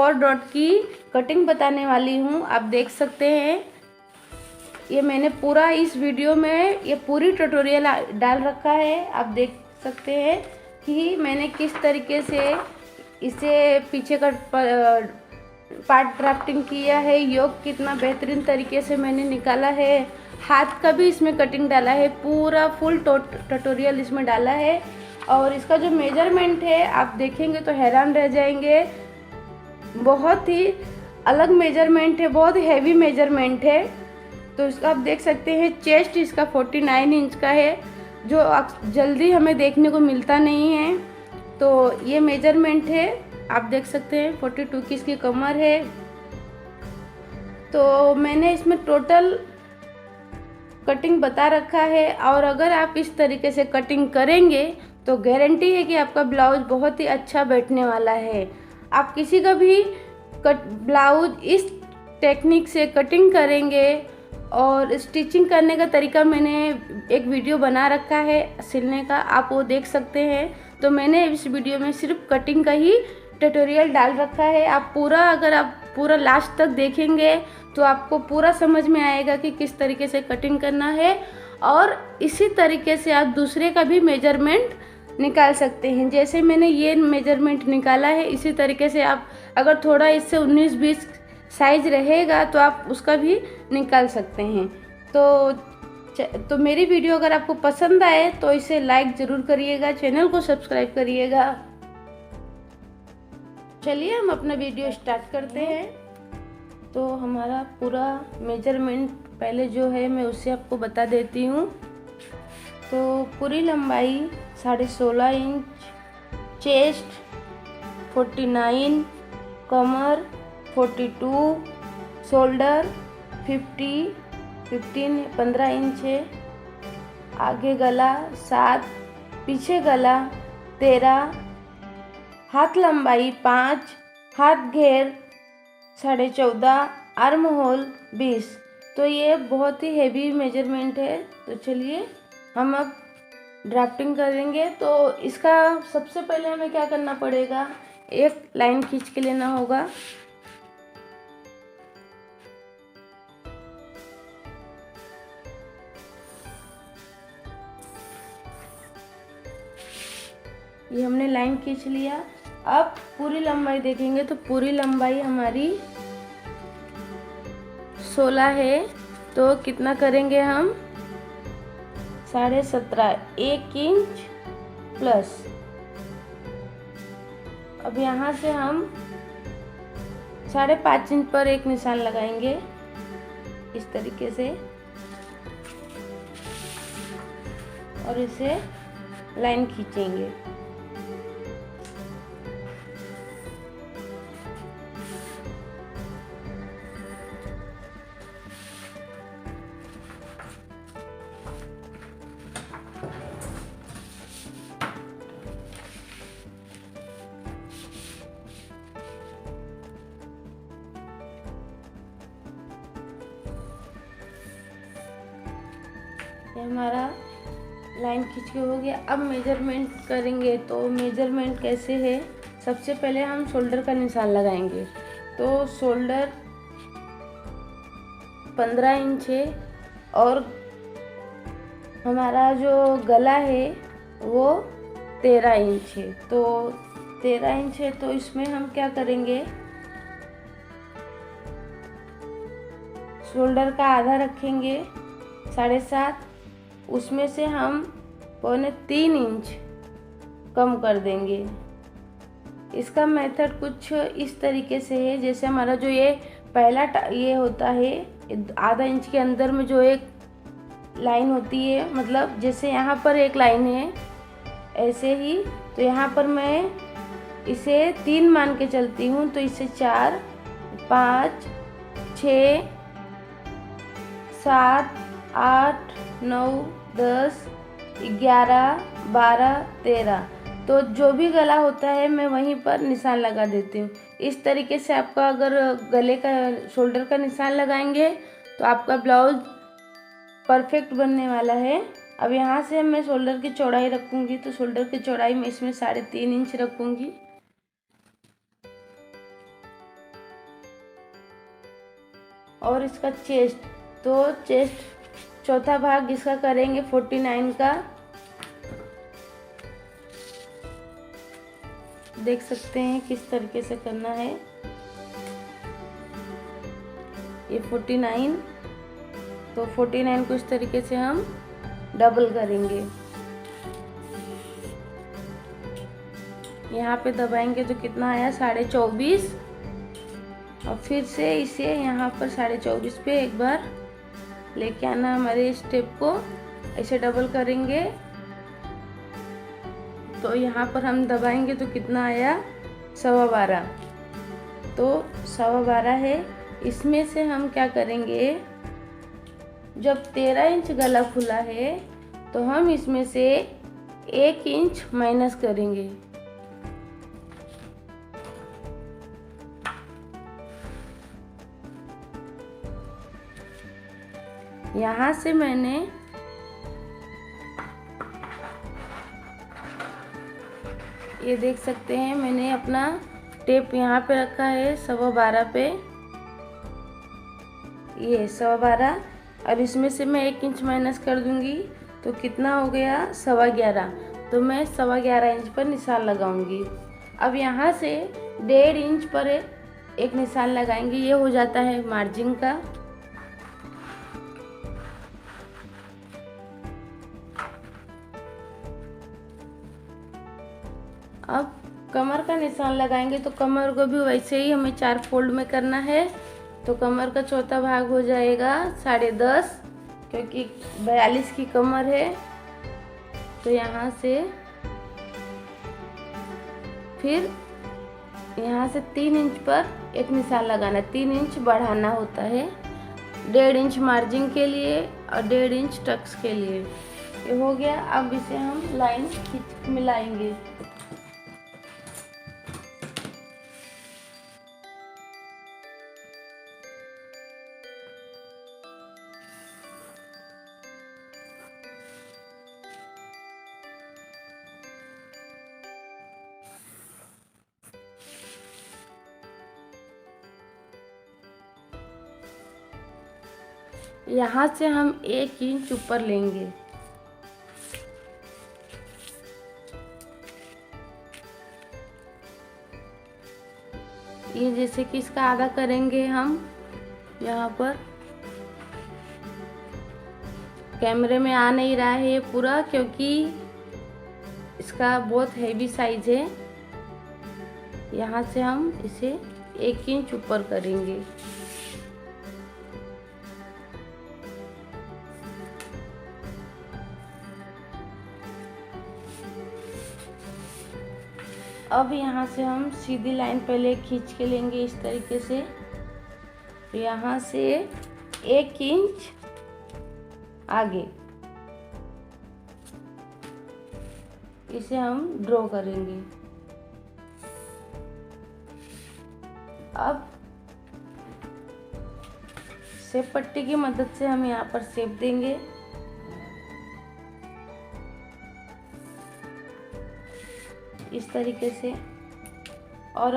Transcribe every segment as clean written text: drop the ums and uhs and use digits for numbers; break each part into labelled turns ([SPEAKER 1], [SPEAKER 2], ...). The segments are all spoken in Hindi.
[SPEAKER 1] 4 डॉट की कटिंग बताने वाली हूँ। आप देख सकते हैं ये मैंने पूरा इस वीडियो में ये पूरी ट्यूटोरियल डाल रखा है। आप देख सकते हैं कि मैंने किस तरीके से इसे पीछे का पार्ट ड्राफ्टिंग किया है, योग कितना बेहतरीन तरीके से मैंने निकाला है, हाथ का भी इसमें कटिंग डाला है, पूरा फुल ट्यूटोरियल इसमें डाला है। और इसका जो मेजरमेंट है आप देखेंगे तो हैरान रह जाएंगे, बहुत ही अलग मेजरमेंट है, बहुत हैवी मेजरमेंट है। तो इसका आप देख सकते हैं चेस्ट इसका 49 इंच का है, जो जल्दी हमें देखने को मिलता नहीं है। तो ये मेजरमेंट है, आप देख सकते हैं 42 की इसकी कमर है। तो मैंने इसमें टोटल कटिंग बता रखा है, और अगर आप इस तरीके से कटिंग करेंगे तो गारंटी है कि आपका ब्लाउज बहुत ही अच्छा बैठने वाला है। आप किसी का भी ब्लाउज इस टेक्निक से कटिंग करेंगे, और स्टिचिंग करने का तरीका मैंने एक वीडियो बना रखा है सिलने का, आप वो देख सकते हैं। तो मैंने इस वीडियो में सिर्फ कटिंग का ही ट्यूटोरियल डाल रखा है। आप पूरा अगर आप पूरा लास्ट तक देखेंगे तो आपको पूरा समझ में आएगा कि किस तरीके से कटिंग करना है, और इसी तरीके से आप दूसरे का भी मेजरमेंट निकाल सकते हैं। जैसे मैंने ये मेजरमेंट निकाला है, इसी तरीके से आप अगर थोड़ा इससे 19-20 साइज रहेगा तो आप उसका भी निकाल सकते हैं। तो मेरी वीडियो अगर आपको पसंद आए तो इसे लाइक ज़रूर करिएगा, चैनल को सब्सक्राइब करिएगा। चलिए हम अपना वीडियो स्टार्ट करते हैं। तो हमारा पूरा मेजरमेंट पहले जो है मैं उससे आपको बता देती हूँ। तो पूरी लंबाई 16.5 इंच, चेस्ट 49, कमर 42, शोल्डर 15 इंच है, आगे गला 7, पीछे गला 13, हाथ लंबाई 5, हाथ घेर 14.5, आर्म होल 20। तो ये बहुत ही हेवी मेजरमेंट है। तो चलिए हम अब ड्राफ्टिंग करेंगे। तो इसका सबसे पहले हमें क्या करना पड़ेगा, एक लाइन खींच के लेना होगा। ये हमने लाइन खींच लिया। अब पूरी लंबाई देखेंगे तो पूरी लंबाई हमारी 16 है। तो कितना करेंगे हम, 17.5, 1 इंच प्लस। अब यहाँ से हम 5.5 इंच पर एक निशान लगाएंगे इस तरीके से, और इसे लाइन खींचेंगे। ये हमारा लाइन खींच के हो गया। अब मेजरमेंट करेंगे। तो मेजरमेंट कैसे है, सबसे पहले हम शोल्डर का निशान लगाएंगे। तो शोल्डर 15 इंच है, और हमारा जो गला है वो 13 इंच है। तो 13 इंच है, तो इसमें हम क्या करेंगे, शोल्डर का आधा रखेंगे 7.5, उसमें से हम 3.25 इंच कम कर देंगे। इसका मेथड कुछ इस तरीके से है, जैसे हमारा जो ये पहला ये होता है, आधा इंच के अंदर में जो एक लाइन होती है, मतलब जैसे यहाँ पर एक लाइन है ऐसे ही, तो यहाँ पर मैं इसे 3 मान के चलती हूँ। तो इसे 4, 5, 6, 7, 8, 9, 10, 11, 12, 13। तो जो भी गला होता है मैं वहीं पर निशान लगा देती हूँ। इस तरीके से आपका अगर गले का शोल्डर का निशान लगाएंगे तो आपका ब्लाउज परफेक्ट बनने वाला है। अब यहाँ से मैं शोल्डर की चौड़ाई रखूँगी, तो शोल्डर की चौड़ाई मैं इसमें 3.5 इंच रखूँगी। और इसका चेस्ट, तो चेस्ट चौथा भाग इसका करेंगे 49 का। देख सकते हैं किस तरीके से करना है। ये 49, तो 49 को इस तरीके से हम डबल करेंगे। यहाँ पे दबाएंगे तो कितना आया 24.5, और फिर से इसे यहाँ पर 24.5 पे एक बार लेके आना। हमारे स्टेप को ऐसे डबल करेंगे तो यहाँ पर हम दबाएंगे तो कितना आया 12.25, तो 12.25 है। इसमें से हम क्या करेंगे, जब 13 इंच गला खुला है तो हम इसमें से 1 इंच माइनस करेंगे। यहाँ से मैंने ये देख सकते हैं, मैंने अपना टेप यहाँ पे रखा है 12.25 पे, ये 12.25, और इसमें से मैं 1 इंच माइनस कर दूंगी तो कितना हो गया 11.25, तो मैं 11.25 इंच पर निशान लगाऊंगी। अब यहाँ से 1.5 इंच पर एक निशान लगाएंगे, ये हो जाता है मार्जिन का। अब कमर का निशान लगाएंगे, तो कमर को भी वैसे ही हमें 4 फोल्ड में करना है। तो कमर का चौथा भाग हो जाएगा 10.5, क्योंकि 42 की कमर है। तो यहाँ से फिर यहाँ से 3 इंच पर एक निशान लगाना, 3 इंच बढ़ाना होता है, 1.5 इंच मार्जिन के लिए और 1.5 इंच टक्स के लिए। ये हो गया। अब इसे हम लाइन खींच मिलाएंगे। यहाँ से हम 1 इंच ऊपर लेंगे, ये जैसे कि इसका आधा करेंगे हम। यहाँ पर कैमरे में आ नहीं रहा है ये पूरा, क्योंकि इसका बहुत हैवी साइज है। यहाँ से हम इसे 1 इंच ऊपर करेंगे। अब यहाँ से हम सीधी लाइन पहले खींच के लेंगे इस तरीके से। यहाँ से 1 इंच आगे इसे हम ड्रॉ करेंगे। अब शेप पट्टी की मदद से हम यहाँ पर शेप देंगे। इस तरीके से, और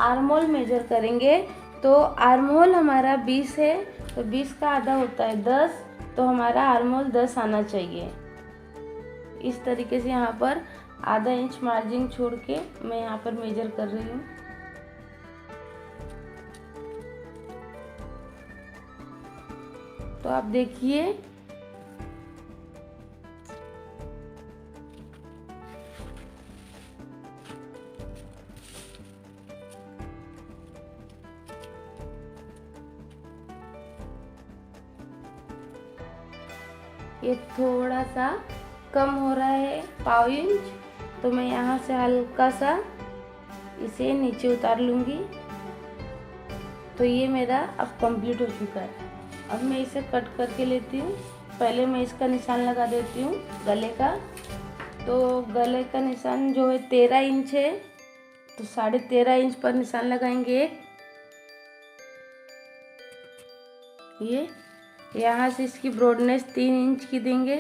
[SPEAKER 1] आर्म होल मेजर करेंगे। तो आर्म होल हमारा 20 है, तो 20 का आधा होता है 10, तो हमारा आर्म होल 10 आना चाहिए। इस तरीके से यहाँ पर आधा इंच मार्जिन छोड़ के मैं यहाँ पर मेजर कर रही हूँ। तो आप देखिए, ये थोड़ा सा कम हो रहा है 1/4 इंच, तो मैं यहाँ से हल्का सा इसे नीचे उतार लूँगी। तो ये मेरा अब कंप्लीट हो चुका है। अब मैं इसे कट करके लेती हूँ। पहले मैं इसका निशान लगा देती हूँ गले का। तो गले का निशान जो है 13 इंच है, तो 13.5 इंच पर निशान लगाएंगे। ये यहाँ से इसकी ब्रॉडनेस 3 इंच की देंगे।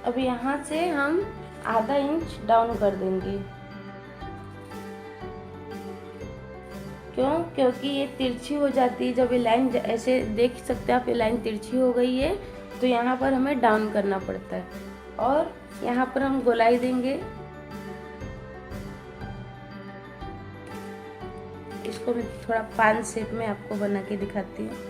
[SPEAKER 1] अब यहाँ से हम आधा इंच डाउन कर देंगे। क्यों? क्योंकि ये तिरछी हो जाती है। जब ये लाइन ऐसे देख सकते हैं आप, ये लाइन तिरछी हो गई है तो यहाँ पर हमें डाउन करना पड़ता है और यहाँ पर हम गोलाई देंगे। इसको मैं थोड़ा पान शेप में आपको बना के दिखाती हूँ।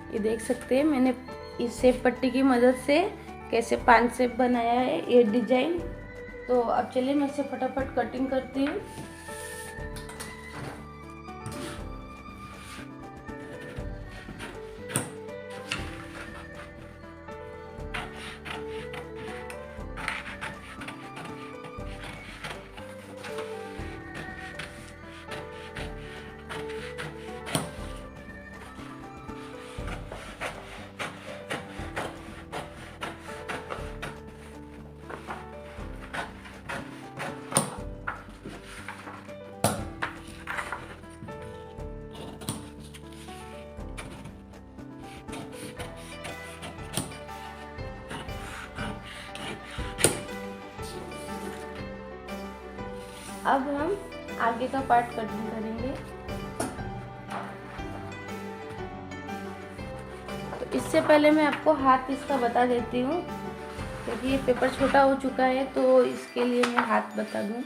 [SPEAKER 1] ये देख सकते हैं मैंने इस शेप पट्टी की मदद से कैसे पान शेप बनाया है ये डिजाइन। तो अब चलिए मैं इसे फटाफट कटिंग करती हूँ। अब हम आगे का पार्ट कटिंग करेंगे। तो इससे पहले मैं आपको हाथ इसका बता देती हूँ, क्योंकि ये पेपर छोटा हो चुका है तो इसके लिए मैं हाथ बता दूँ।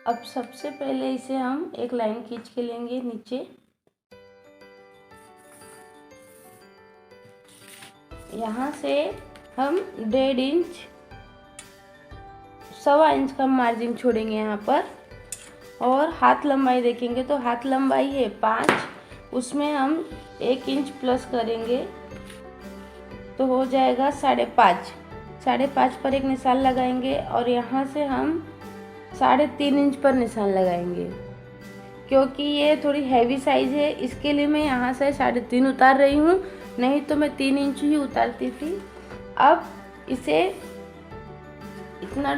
[SPEAKER 1] अब सबसे पहले इसे हम एक लाइन खींच के लेंगे नीचे। यहाँ से हम 1.5 इंच 1.25 इंच का मार्जिन छोड़ेंगे यहाँ पर। और हाथ लंबाई देखेंगे तो हाथ लंबाई है 5, उसमें हम 1 इंच प्लस करेंगे तो हो जाएगा 5.5। 5.5 पर एक निशान लगाएंगे और यहाँ से हम 3.5 इंच पर निशान लगाएंगे। क्योंकि ये थोड़ी हैवी साइज है इसके लिए मैं यहाँ से 3.5 उतार रही हूँ, नहीं तो मैं 3 इंच ही उतारती थी। अब इसे इतना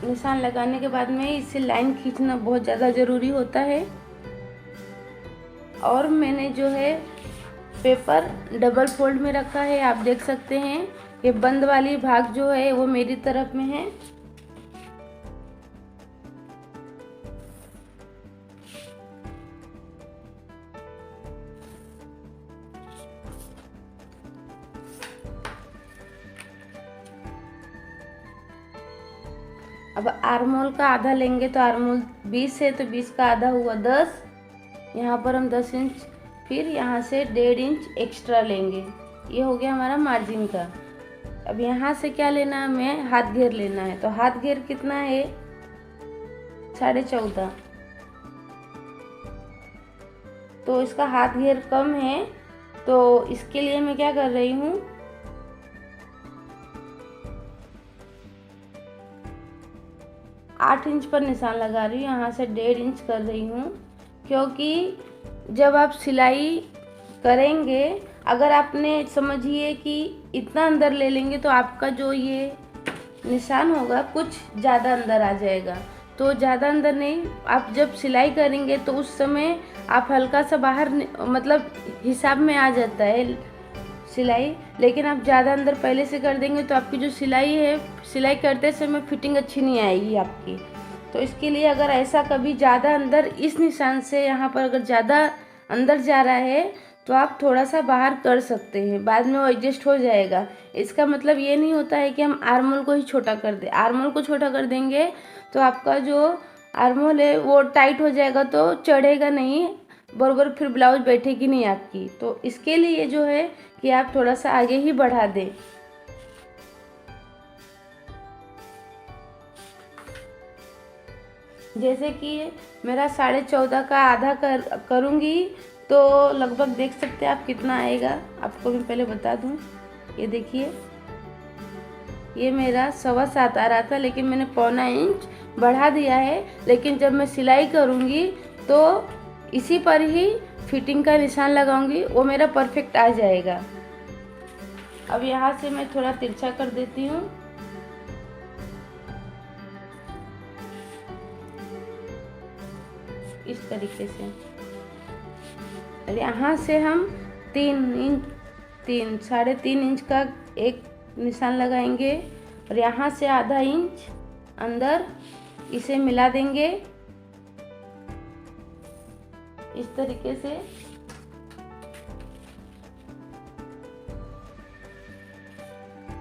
[SPEAKER 1] निशान लगाने के बाद में इसे लाइन खींचना बहुत ज़्यादा ज़रूरी होता है। और मैंने जो है पेपर डबल फोल्ड में रखा है, आप देख सकते हैं ये बंद वाली भाग जो है वो मेरी तरफ में है। अब आर्मोल का आधा लेंगे तो आर्मोल 20 है तो 20 का आधा हुआ 10। यहाँ पर हम 10 इंच, फिर यहाँ से 1.5 इंच एक्स्ट्रा लेंगे। ये हो गया हमारा मार्जिन का। अब यहाँ से क्या लेना है, हमें हाथ घेर लेना है। तो हाथ घेर कितना है 14.5। तो इसका हाथ घेर कम है तो इसके लिए मैं क्या कर रही हूँ, 8 इंच पर निशान लगा रही हूँ। यहाँ से 1.5 इंच कर रही हूँ, क्योंकि जब आप सिलाई करेंगे अगर आपने समझिए कि इतना अंदर ले लेंगे तो आपका जो ये निशान होगा कुछ ज़्यादा अंदर आ जाएगा। तो ज़्यादा अंदर नहीं, आप जब सिलाई करेंगे तो उस समय आप हल्का सा बाहर मतलब हिसाब में आ जाता है सिलाई, लेकिन आप ज़्यादा अंदर पहले से कर देंगे तो आपकी जो सिलाई है, सिलाई करते समय फिटिंग अच्छी नहीं आएगी आपकी। तो इसके लिए अगर ऐसा कभी ज़्यादा अंदर इस निशान से यहाँ पर अगर ज़्यादा अंदर जा रहा है तो आप थोड़ा सा बाहर कर सकते हैं, बाद में वो एडजस्ट हो जाएगा। इसका मतलब ये नहीं होता है कि हम आर्मोल को ही छोटा कर दें। आर्मोल को छोटा कर देंगे तो आपका जो आर्मोल है वो टाइट हो जाएगा तो चढ़ेगा नहीं बराबर, फिर ब्लाउज बैठेगी नहीं आपकी। तो इसके लिए जो है कि आप थोड़ा सा आगे ही बढ़ा दें। जैसे कि मेरा 14.5 का आधा करूँगी तो लगभग देख सकते हैं आप कितना आएगा। आपको मैं पहले बता दूं, ये देखिए, ये मेरा 7.25 आ रहा था, लेकिन मैंने 0.25 इंच बढ़ा दिया है। लेकिन जब मैं सिलाई करूँगी तो इसी पर ही फिटिंग का निशान लगाऊंगी, वो मेरा परफेक्ट आ जाएगा। अब यहाँ से मैं थोड़ा तिरछा कर देती हूँ। इस तरीके से, और यहाँ से हम 3.5 इंच का एक निशान लगाएंगे और यहाँ से आधा इंच अंदर इसे मिला देंगे इस तरीके से।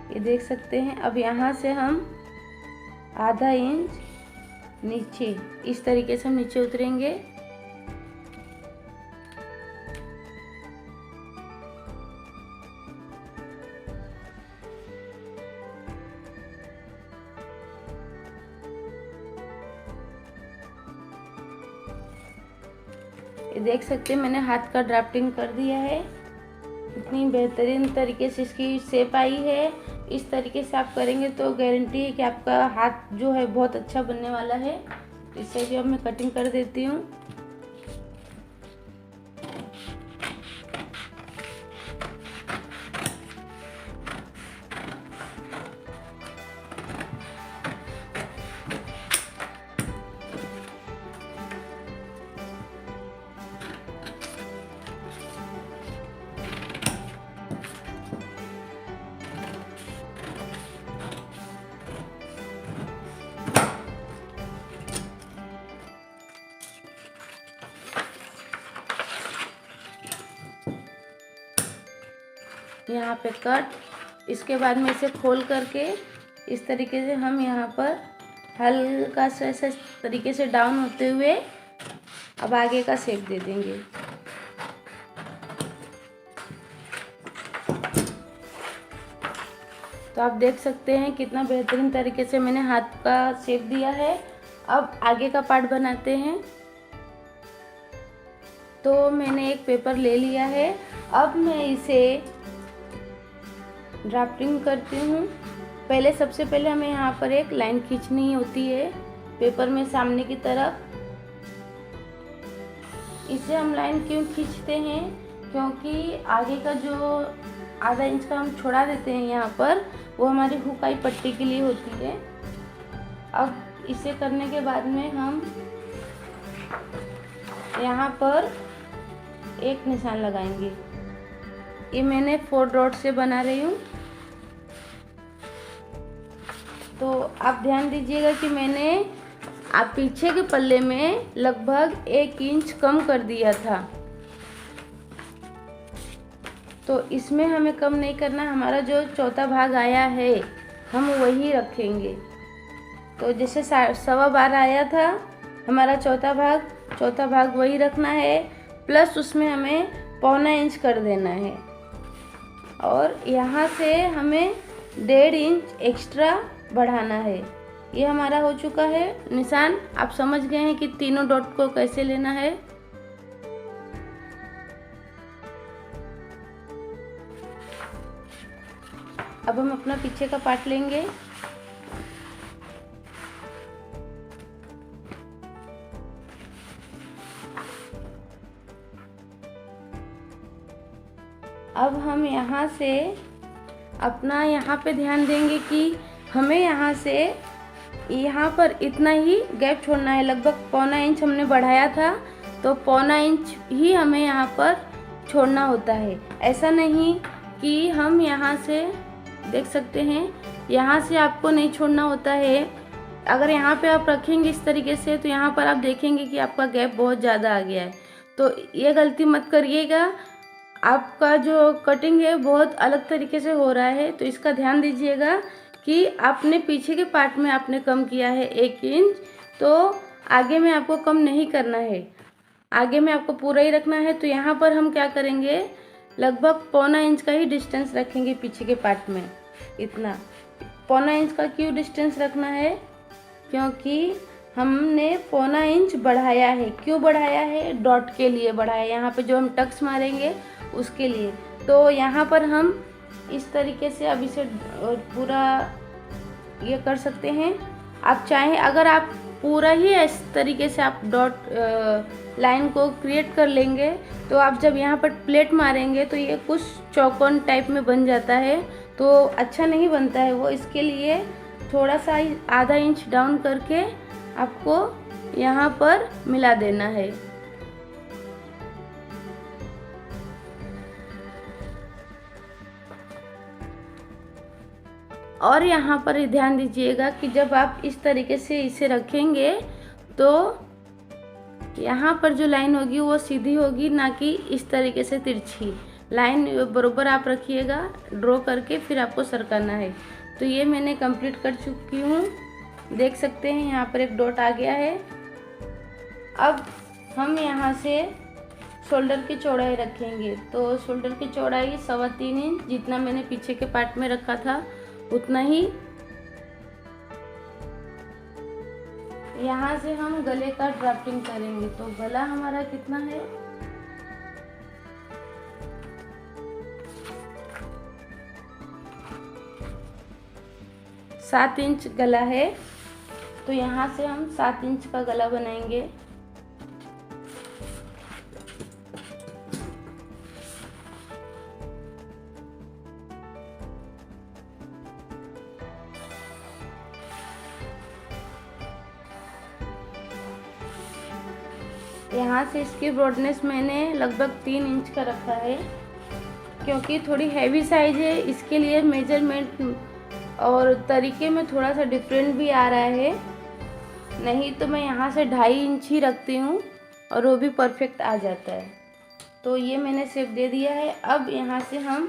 [SPEAKER 1] ये देख सकते हैं। अब यहाँ से हम आधा इंच नीचे, इस तरीके से हम नीचे उतरेंगे। ये देख सकते हैं मैंने हाथ का ड्राफ्टिंग कर दिया है। इतनी बेहतरीन तरीके से इसकी शेप आई है। इस तरीके से आप करेंगे तो गारंटी है कि आपका हाथ जो है बहुत अच्छा बनने वाला है। इसे भी अब मैं कटिंग कर देती हूँ। यहाँ पे कट। इसके बाद में इसे खोल करके इस तरीके से हम यहाँ पर हल्का सा ऐसे तरीके से डाउन होते हुए अब आगे का शेप दे देंगे। तो आप देख सकते हैं कितना बेहतरीन तरीके से मैंने हाथ का शेप दिया है। अब आगे का पार्ट बनाते हैं। तो मैंने एक पेपर ले लिया है। अब मैं इसे ड्राफ्टिंग करती हूँ। पहले सबसे पहले हमें यहाँ पर एक लाइन खींचनी होती है पेपर में सामने की तरफ। इसे हम लाइन क्यों खींचते हैं, क्योंकि आगे का जो आधा इंच का हम छोड़ा देते हैं यहाँ पर, वो हमारी हुकाई पट्टी के लिए होती है। अब इसे करने के बाद में हम यहाँ पर एक निशान लगाएंगे। ये मैंने 4 डॉट से बना रही हूँ। तो आप ध्यान दीजिएगा कि मैंने आप पीछे के पल्ले में लगभग 1 इंच कम कर दिया था। तो इसमें हमें कम नहीं करना। हमारा जो चौथा भाग आया है हम वही रखेंगे। तो जैसे 12.25 आया था हमारा चौथा भाग वही रखना है, प्लस उसमें हमें 0.25 इंच कर देना है। और यहाँ से हमें 1.5 इंच एक्स्ट्रा बढ़ाना है। ये हमारा हो चुका है निशान। आप समझ गए हैं कि तीनों डॉट को कैसे लेना है। अब हम अपना पीछे का पार्ट लेंगे। अब हम यहाँ से अपना यहाँ पे ध्यान देंगे कि हमें यहाँ से यहाँ पर इतना ही गैप छोड़ना है। लगभग 0.25 इंच हमने बढ़ाया था, तो 0.25 इंच ही हमें यहाँ पर छोड़ना होता है। ऐसा नहीं कि हम यहाँ से, देख सकते हैं यहाँ से आपको नहीं छोड़ना होता है। अगर यहाँ पे आप रखेंगे इस तरीके से तो यहाँ पर आप देखेंगे कि आपका गैप बहुत ज़्यादा आ गया है। तो ये गलती मत करिएगा। आपका जो कटिंग है बहुत अलग तरीके से हो रहा है, तो इसका ध्यान दीजिएगा कि आपने पीछे के पार्ट में आपने कम किया है 1 इंच, तो आगे में आपको कम नहीं करना है, आगे में आपको पूरा ही रखना है। तो यहाँ पर हम क्या करेंगे, लगभग 0.25 इंच का ही डिस्टेंस रखेंगे पीछे के पार्ट में। इतना 0.25 इंच का क्यों डिस्टेंस रखना है, क्योंकि हमने 0.25 इंच बढ़ाया है। क्यों बढ़ाया है, डॉट के लिए बढ़ाया है। यहाँ पे जो हम टक्स मारेंगे उसके लिए। तो यहाँ पर हम इस तरीके से अब इसे पूरा ये कर सकते हैं। आप चाहें अगर आप पूरा ही इस तरीके से आप डॉट लाइन को क्रिएट कर लेंगे तो आप जब यहाँ पर प्लेट मारेंगे तो ये कुछ चौकोन टाइप में बन जाता है, तो अच्छा नहीं बनता है वो। इसके लिए थोड़ा सा आधा इंच डाउन करके आपको यहाँ पर मिला देना है। और यहाँ पर ध्यान दीजिएगा कि जब आप इस तरीके से इसे रखेंगे तो यहाँ पर जो लाइन होगी वो सीधी होगी, ना कि इस तरीके से तिरछी। लाइन बरोबर आप रखिएगा ड्रॉ करके, फिर आपको सरकाना है। तो ये मैंने कंप्लीट कर चुकी हूँ, देख सकते हैं यहाँ पर एक डॉट आ गया है। अब हम यहाँ से शोल्डर की चौड़ाई रखेंगे। तो शोल्डर की चौड़ाई 3.25 इंच, जितना मैंने पीछे के पार्ट में रखा था उतना ही। यहाँ से हम गले का ड्राफ्टिंग करेंगे। तो गला हमारा कितना है, 7 इंच गला है। तो यहाँ से हम 7 इंच का गला बनाएंगे। यहाँ से इसकी ब्रॉडनेस मैंने लगभग 3 इंच का रखा है, क्योंकि थोड़ी हैवी साइज है, इसके लिए मेजरमेंट और तरीके में थोड़ा सा डिफरेंट भी आ रहा है। नहीं तो मैं यहाँ से 2.5 इंच ही रखती हूँ और वो भी परफेक्ट आ जाता है। तो ये मैंने शेप दे दिया है। अब यहाँ से हम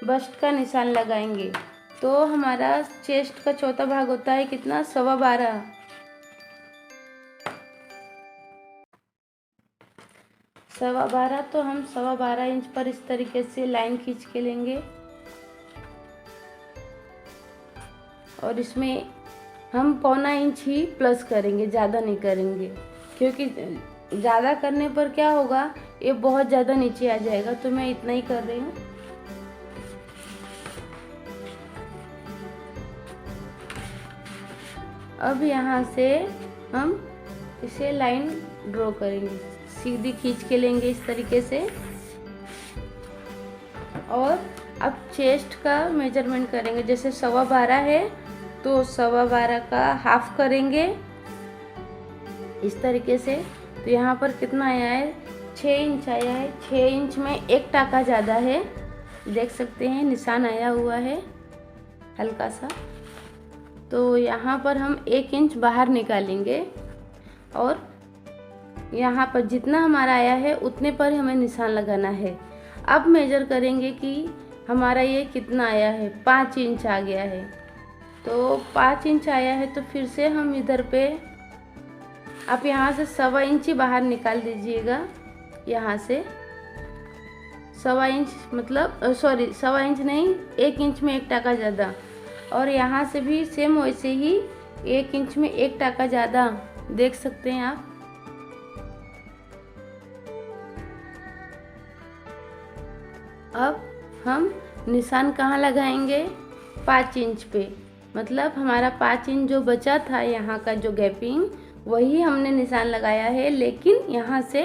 [SPEAKER 1] बस्ट का निशान लगाएंगे। तो हमारा चेस्ट का चौथा भाग होता है कितना, 12.25। 12.25, तो हम 12.25 इंच पर इस तरीके से लाइन खींच के लेंगे और इसमें हम 1.25 इंच ही प्लस करेंगे, ज़्यादा नहीं करेंगे, क्योंकि ज़्यादा करने पर क्या होगा, ये बहुत ज़्यादा नीचे आ जाएगा। तो मैं इतना ही कर रही हूँ। अब यहाँ से हम इसे लाइन ड्रॉ करेंगे, सीधी खींच के लेंगे इस तरीके से। और अब चेस्ट का मेजरमेंट करेंगे। जैसे 12.25 है तो 12.25 का हाफ करेंगे इस तरीके से। तो यहाँ पर कितना आया है, 6 इंच आया है। 6 इंच में 1 टाका ज़्यादा है, देख सकते हैं निशान आया हुआ है हल्का सा। तो यहाँ पर हम 1 इंच बाहर निकालेंगे और यहाँ पर जितना हमारा आया है उतने पर हमें निशान लगाना है। अब मेजर करेंगे कि हमारा ये कितना आया है, 5 इंच आ गया है। तो 5 इंच आया है तो फिर से हम इधर पे आप यहाँ से 1.25 इंच ही बाहर निकाल दीजिएगा। यहाँ से 1.25 इंच मतलब 1.25 इंच नहीं, 1 इंच में 1 टाका ज़्यादा। और यहाँ से भी सेम वैसे ही 1 इंच में 1 टाका ज़्यादा, देख सकते हैं आप। अब हम निशान कहाँ लगाएंगे, 5 इंच पे। मतलब हमारा 5 इंच जो बचा था यहाँ का जो गैपिंग, वही हमने निशान लगाया है। लेकिन यहाँ से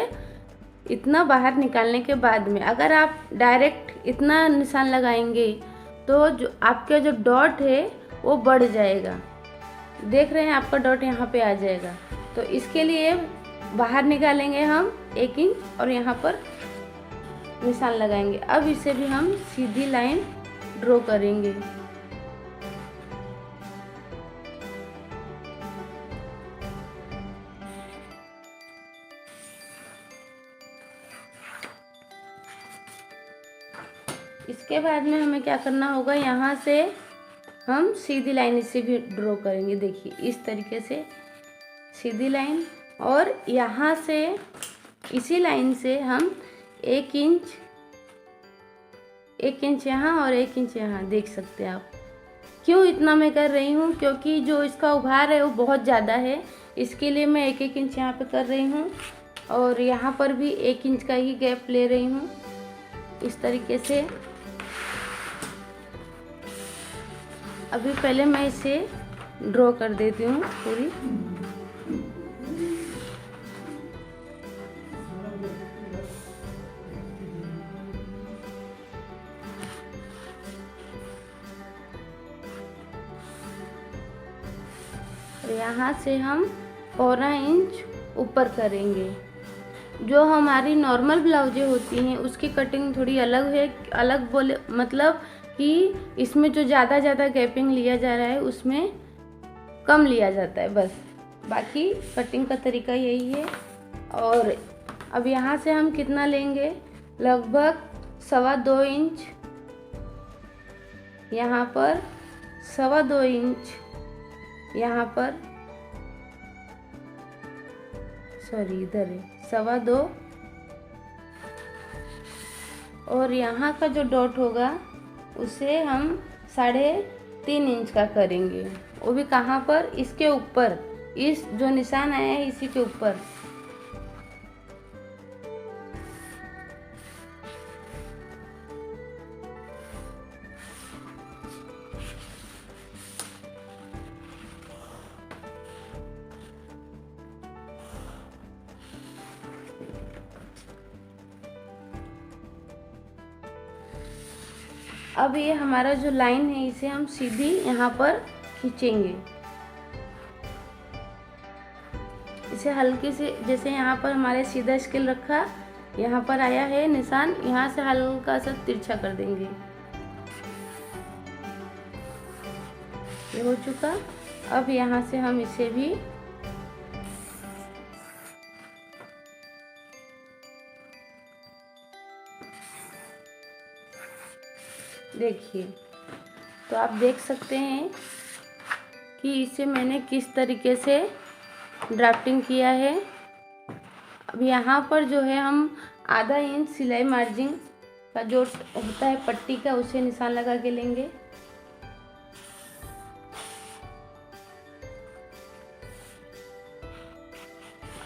[SPEAKER 1] इतना बाहर निकालने के बाद में अगर आप डायरेक्ट इतना निशान लगाएंगे तो जो आपका जो डॉट है वो बढ़ जाएगा। देख रहे हैं आपका डॉट यहाँ पे आ जाएगा। तो इसके लिए बाहर निकालेंगे हम 1 इंच और यहाँ पर निशान लगाएंगे। अब इसे भी हम सीधी लाइन ड्रॉ करेंगे। इसके बाद में हमें क्या करना होगा, यहाँ से हम सीधी लाइन इसे भी ड्रॉ करेंगे। देखिए इस तरीके से सीधी लाइन, और यहाँ से इसी लाइन से हम 1 इंच यहाँ और 1 इंच यहाँ, देख सकते हैं आप। क्यों इतना मैं कर रही हूँ, क्योंकि जो इसका उभार है वो बहुत ज़्यादा है, इसके लिए मैं 1 इंच यहाँ पे कर रही हूँ। और यहाँ पर भी 1 इंच का ही गैप ले रही हूँ इस तरीके से। अभी पहले मैं इसे ड्रॉ कर देती हूँ पूरी। यहाँ से हम 1.25 इंच ऊपर करेंगे। जो हमारी नॉर्मल ब्लाउजें होती हैं उसकी कटिंग थोड़ी अलग है, अलग बोले मतलब कि इसमें जो ज़्यादा गैपिंग लिया जा रहा है उसमें कम लिया जाता है बस, बाकी कटिंग का तरीका यही है। और अब यहाँ से हम कितना लेंगे, लगभग 2.25 इंच, यहाँ पर 2.25 इंच, यहाँ पर सॉरी इधर है 2.25, और यहाँ का जो डॉट होगा उसे हम 3.5 इंच का करेंगे। वो भी कहाँ पर, इसके ऊपर, इस जो निशान आया है इसी के ऊपर। अब ये हमारा जो लाइन है इसे हम सीधी यहाँ पर खींचेंगे। इसे हल्की से, जैसे यहाँ पर हमारे सीधा स्केल रखा, यहाँ पर आया है निशान, यहाँ से हल्का सा तिरछा कर देंगे। ये हो चुका। अब यहाँ से हम इसे भी देखिए, तो आप देख सकते हैं कि इसे मैंने किस तरीके से ड्राफ्टिंग किया है। अब यहाँ पर जो है हम 0.5 इंच सिलाई मार्जिन का जो होता है पट्टी का, उसे निशान लगा के लेंगे।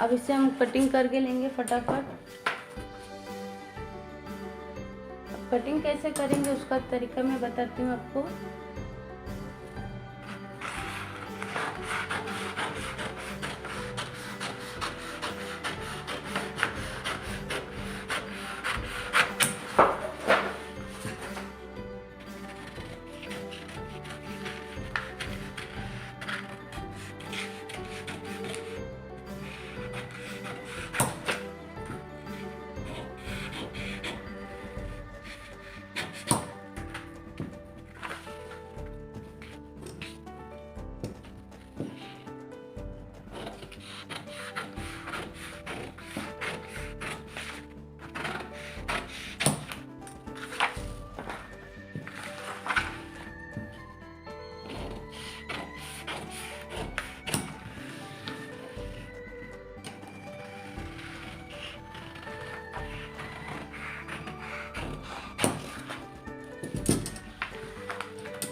[SPEAKER 1] अब इसे हम कटिंग करके लेंगे फटाफट। कटिंग कैसे करेंगे उसका तरीका मैं बताती हूँ आपको।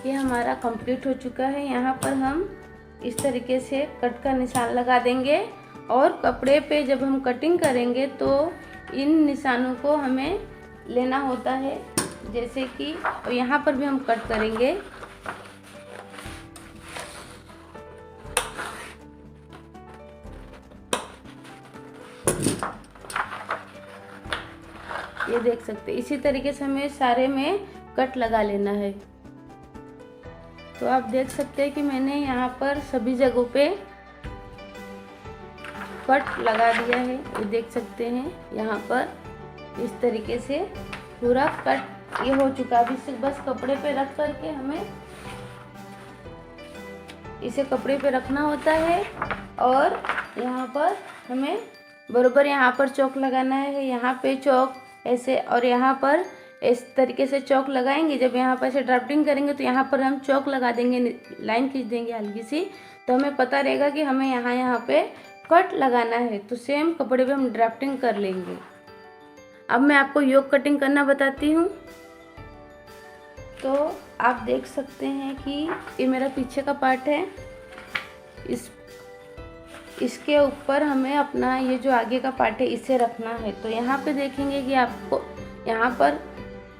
[SPEAKER 1] ये हमारा कंप्लीट हो चुका है। यहाँ पर हम इस तरीके से कट का निशान लगा देंगे, और कपड़े पे जब हम कटिंग करेंगे तो इन निशानों को हमें लेना होता है। जैसे कि यहाँ पर भी हम कट करेंगे। ये देख सकते हैं, इसी तरीके से हमें सारे में कट लगा लेना है। तो आप देख सकते हैं कि मैंने यहाँ पर सभी जगहों पे कट लगा दिया है। ये देख सकते हैं यहाँ पर इस तरीके से पूरा कट ये हो चुका। अभी इसे बस कपड़े पे रख करके हमें इसे कपड़े पे रखना होता है, और यहाँ पर हमें बराबर यहाँ पर चौक लगाना है। यहाँ पे चौक ऐसे, और यहाँ पर इस तरीके से चौक लगाएंगे। जब यहाँ पर से ड्राफ्टिंग करेंगे तो यहाँ पर हम चौक लगा देंगे, लाइन खींच देंगे हल्की सी, तो हमें पता रहेगा कि हमें यहाँ पे कट लगाना है। तो सेम कपड़े पे हम ड्राफ्टिंग कर लेंगे। अब मैं आपको योक कटिंग करना बताती हूँ। तो आप देख सकते हैं कि ये मेरा पीछे का पार्ट है, इसके ऊपर हमें अपना ये जो आगे का पार्ट है इसे रखना है। तो यहाँ पे देखेंगे कि आपको यहाँ पर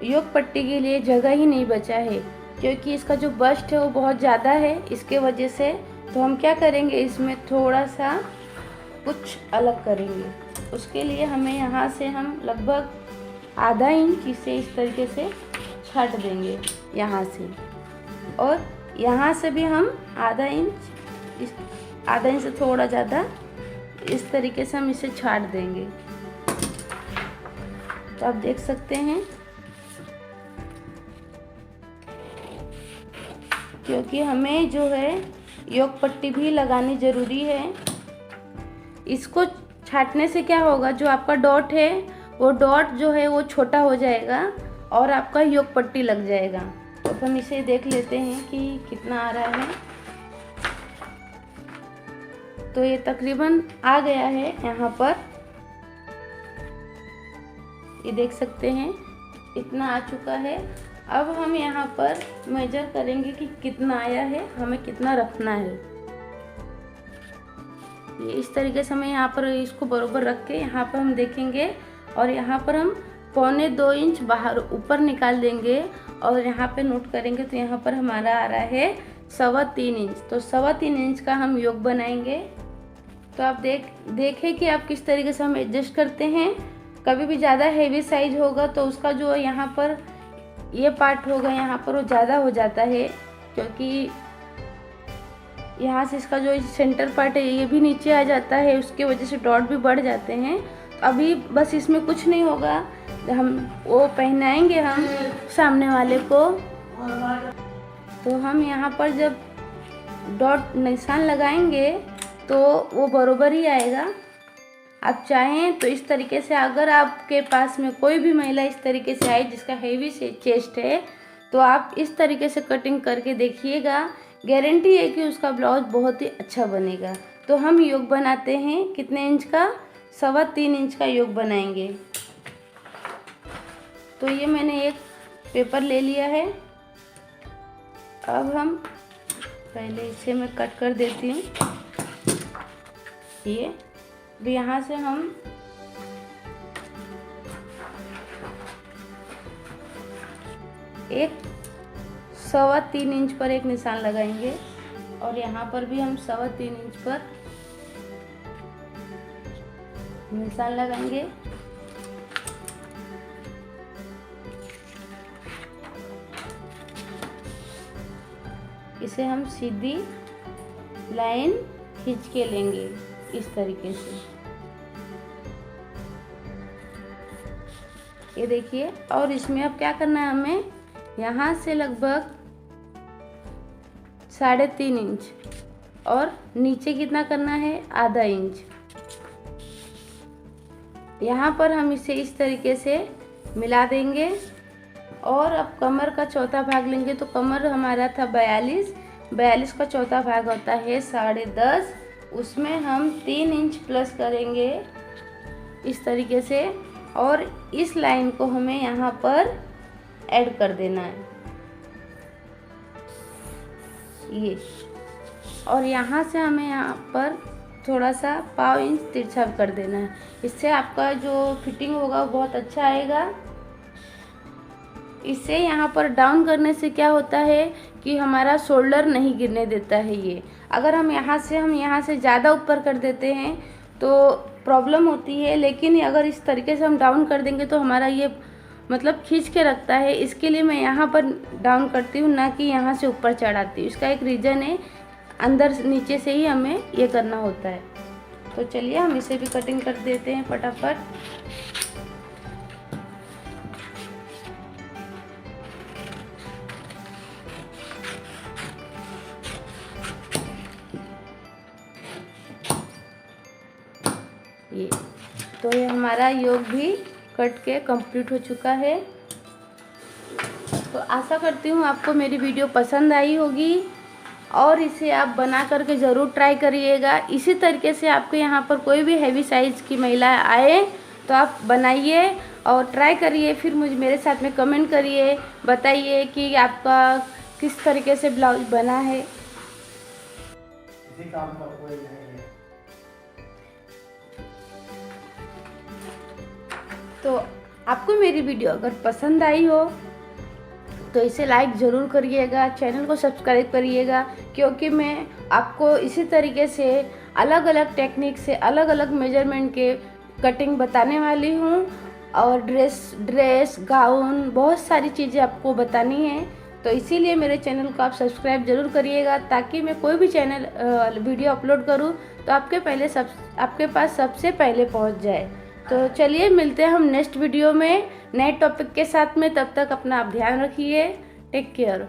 [SPEAKER 1] योक पट्टी के लिए जगह ही नहीं बचा है, क्योंकि इसका जो बस्ट है वो बहुत ज़्यादा है, इसके वजह से। तो हम क्या करेंगे, इसमें थोड़ा सा कुछ अलग करेंगे। उसके लिए हमें यहाँ से हम लगभग आधा इंच इसे इस तरीके से छाट देंगे यहाँ से, और यहाँ से भी हम आधा इंच से थोड़ा ज़्यादा इस तरीके से हम इसे छाट देंगे। तो आप देख सकते हैं, क्योंकि हमें जो है योग पट्टी भी लगानी ज़रूरी है। इसको छाटने से क्या होगा, जो आपका डॉट है वो डॉट जो है वो छोटा हो जाएगा और आपका योग पट्टी लग जाएगा। तो हम इसे देख लेते हैं कि कितना आ रहा है। तो ये तकरीबन आ गया है यहाँ पर, ये देख सकते हैं इतना आ चुका है। अब हम यहाँ पर मेजर करेंगे कि कितना आया है, हमें कितना रखना है। ये इस तरीके से हमें यहाँ पर इसको बरोबर रख के यहाँ पर हम देखेंगे, और यहाँ पर हम 1.25 इंच बाहर ऊपर निकाल देंगे और यहाँ पे नोट करेंगे। तो यहाँ पर हमारा आ रहा है 3.25 इंच। तो 3.25 इंच का हम योग बनाएंगे। तो आप देखें कि आप किस तरीके से हम एडजस्ट करते हैं। कभी भी ज़्यादा हेवी साइज होगा तो उसका जो यहाँ पर ये पार्ट होगा यहाँ पर वो ज़्यादा हो जाता है, क्योंकि यहाँ से इसका जो सेंटर पार्ट है ये भी नीचे आ जाता है, उसके वजह से डॉट भी बढ़ जाते हैं। अभी बस इसमें कुछ नहीं होगा, हम वो पहनाएंगे हम सामने वाले को। तो हम यहाँ पर जब डॉट निशान लगाएंगे तो वो बरोबर ही आएगा। आप चाहें तो इस तरीके से, अगर आपके पास में कोई भी महिला इस तरीके से आई जिसका हेवी से चेस्ट है, तो आप इस तरीके से कटिंग करके देखिएगा, गारंटी है कि उसका ब्लाउज बहुत ही अच्छा बनेगा। तो हम योग बनाते हैं कितने इंच का, 3.25 इंच का योग बनाएंगे। तो ये मैंने एक पेपर ले लिया है। अब हम पहले इसे मैं कट कर देती हूँ। ये भी यहाँ से हम एक 3.25 इंच पर एक निशान लगाएंगे, और यहाँ पर भी हम 3.25 इंच पर निशान लगाएंगे। इसे हम सीधी लाइन खींच के लेंगे इस तरीके से। ये देखिए, और इसमें अब क्या करना है, हमें यहाँ से लगभग 3.5 इंच और नीचे कितना करना है, आधा इंच। यहाँ पर हम इसे इस तरीके से मिला देंगे, और अब कमर का चौथा भाग लेंगे। तो कमर हमारा था 42 का चौथा भाग होता है 10.5, उसमें हम 3 इंच प्लस करेंगे इस तरीके से, और इस लाइन को हमें यहाँ पर ऐड कर देना है ये, और यहाँ से हमें यहाँ पर थोड़ा सा 0.5 इंच तिरछा कर देना है। इससे आपका जो फिटिंग होगा वो बहुत अच्छा आएगा। इससे यहाँ पर डाउन करने से क्या होता है कि हमारा शोल्डर नहीं गिरने देता है ये। अगर हम यहाँ से ज़्यादा ऊपर कर देते हैं तो प्रॉब्लम होती है, लेकिन अगर इस तरीके से हम डाउन कर देंगे तो हमारा ये मतलब खींच के रखता है। इसके लिए मैं यहाँ पर डाउन करती हूँ, ना कि यहाँ से ऊपर चढ़ाती हूँ। इसका एक रीज़न है, अंदर नीचे से ही हमें ये करना होता है। तो चलिए हम इसे भी कटिंग कर देते हैं फटाफट। ये हमारा योग भी कट के कंप्लीट हो चुका है। तो आशा करती हूँ आपको मेरी वीडियो पसंद आई होगी, और इसे आप बना करके ज़रूर ट्राई करिएगा। इसी तरीके से आपके यहाँ पर कोई भी हैवी साइज़ की महिला आए तो आप बनाइए और ट्राई करिए, फिर मेरे साथ में कमेंट करिए, बताइए कि आपका किस तरीके से ब्लाउज बना है। तो आपको मेरी वीडियो अगर पसंद आई हो तो इसे लाइक ज़रूर करिएगा, चैनल को सब्सक्राइब करिएगा, क्योंकि मैं आपको इसी तरीके से अलग अलग टेक्निक से अलग अलग मेजरमेंट के कटिंग बताने वाली हूँ। और ड्रेस गाउन बहुत सारी चीज़ें आपको बतानी है, तो इसीलिए मेरे चैनल को आप सब्सक्राइब ज़रूर करिएगा, ताकि मैं कोई भी चैनल वीडियो अपलोड करूँ तो आपके पास सबसे पहले पहुँच जाए। तो चलिए मिलते हैं हम नेक्स्ट वीडियो में नए टॉपिक के साथ में। तब तक अपना आप ध्यान रखिए। Take care.